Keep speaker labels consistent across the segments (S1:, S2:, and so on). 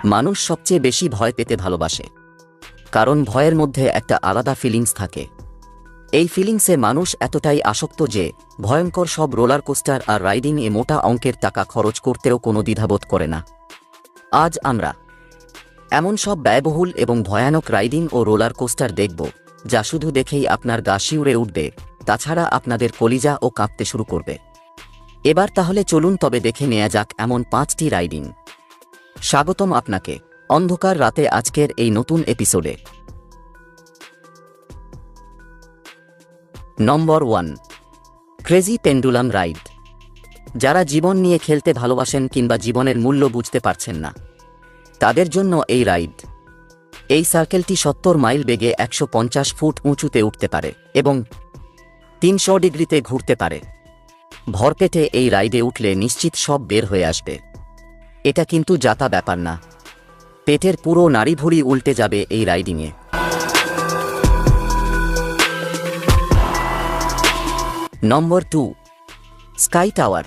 S1: মানুষ সবচেয়ে বেশি ভয় পেতে ভালোবাসে, কারণ ভয়ের মধ্যে একটা আলাদা ফিলিংস থাকে। এই ফিলিংসে মানুষ এতটাই আসক্ত যে ভয়ঙ্কর সব রোলার কোস্টার আর রাইডিংয়ে মোটা অঙ্কের টাকা খরচ করতেও কোনো দ্বিধাবোধ করে না। আজ আমরা এমন সব ব্যয়বহুল এবং ভয়ানক রাইডিং ও রোলার কোস্টার দেখব যা শুধু দেখেই আপনার গা শিউরে উঠবে, তাছাড়া আপনাদের কলিজা ও কাঁপতে শুরু করবে। এবার তাহলে চলুন তবে দেখে নেওয়া যাক এমন 5টি রাইডিং। স্বাগতম আপনাকে অন্ধকার রাতে আজকের এই নতুন এপিসোডে। নম্বর 1, ক্রেজি পেন্ডুলাম রাইড। যারা জীবন নিয়ে খেলতে ভালোবাসেন কিংবা জীবনের মূল্য বুঝতে পারছেন না, তাদের জন্য এই রাইড। এই সার্কেলটি 70 মাইল বেগে 150 ফুট উঁচুতে উঠতে পারে এবং 300 ডিগ্রিতে ঘুরতে পারে। ভরপেটে এই রাইডে উঠলে নিশ্চিত সব বের হয়ে আসবে। এটা কিন্তু জাতা ব্যাপার না, পেটের পুরো নাড়িভুড়ি উল্টে যাবে এই রাইডিংয়ে। নম্বর 2, স্কাই টাওয়ার।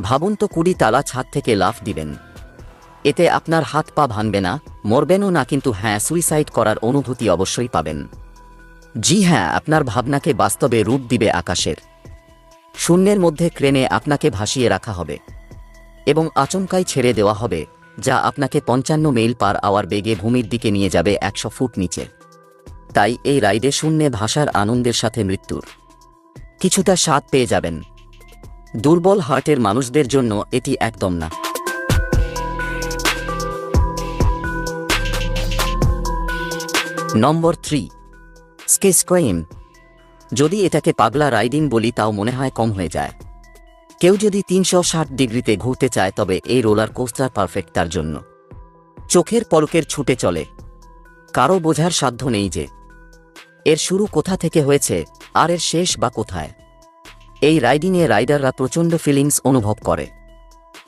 S1: ভাবুন তো 20 তালা ছাদ থেকে লাফ দিবেন। এতে আপনার হাত পা ভাঙবে না, মরবেনও না, কিন্তু হ্যাঁ, সুইসাইড করার অনুভূতি অবশ্যই পাবেন। জি হ্যাঁ, আপনার ভাবনাকে বাস্তবে রূপ দিবে আকাশের। শূন্যের মধ্যে ক্রেনে আপনাকে ভাসিয়ে রাখা হবে এবং আচমকাই ছেড়ে দেওয়া হবে, যা আপনাকে 55 মাইল পার আওয়ার বেগে ভূমির দিকে নিয়ে যাবে 100 ফুট নিচে। তাই এই রাইডে শূন্যে ভাসার আনন্দের সাথে মৃত্যুর কিছুটা স্বাদ পেয়ে যাবেন। দুর্বল হার্টের মানুষদের জন্য এটি একদম না। নম্বর 3, স্কেচক্রাইম। যদি এটাকে পাগলা রাইডিং বলি তাও মনে হয় কম হয়ে যায়। কেউ যদি 360 ডিগ্রিতে ঘুরতে চায় তবে এই রোলার কোস্টার পারফেক্ট তার জন্য। চোখের পলকের ছুটে চলে, কারো বোঝার সাধ্য নেই যে এর শুরু কোথা থেকে হয়েছে আর এর শেষ বা কোথায়। এই রাইডিংয়ে রাইডাররা প্রচণ্ড ফিলিংস অনুভব করে,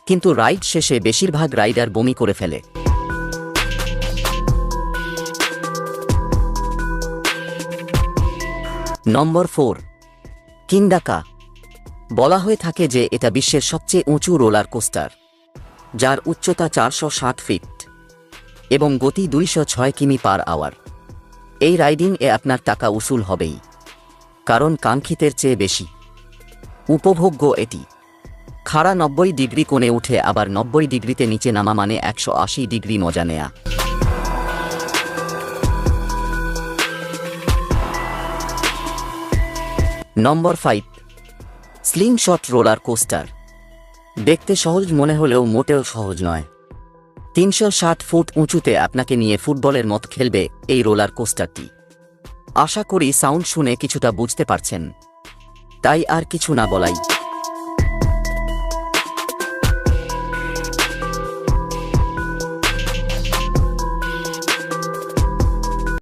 S1: কিন্তু রাইড শেষে বেশিরভাগ রাইডার বমি করে ফেলে। নম্বর 4, কিন্ডাকা। বলা হয়ে থাকে যে এটা বিশ্বের সবচেয়ে উঁচু রোলার কোস্টার, যার উচ্চতা 460 ফিট এবং গতি 206 কিমি পার আওয়ার। এই রাইডিং এ আপনার টাকা উসুল হবেই, কারণ কাঙ্ক্ষিতের চেয়ে বেশি উপভোগ্য এটি। খাড়া 90 ডিগ্রি কোণে উঠে আবার 90 ডিগ্রিতে নিচে নামা মানে 180 ডিগ্রি মজা নেয়া। নম্বর 5, স্লিংশট রোলার কোস্টার। দেখতে সহজ মনে হলেও মোটেও সহজ নয়। 360 ফুট উঁচুতে আপনাকে নিয়ে ফুটবলের মত খেলবে এই রোলার কোস্টারটি। আশা করি সাউন্ড শুনে কিছুটা বুঝতে পারছেন, তাই আর কিছু না বলাই।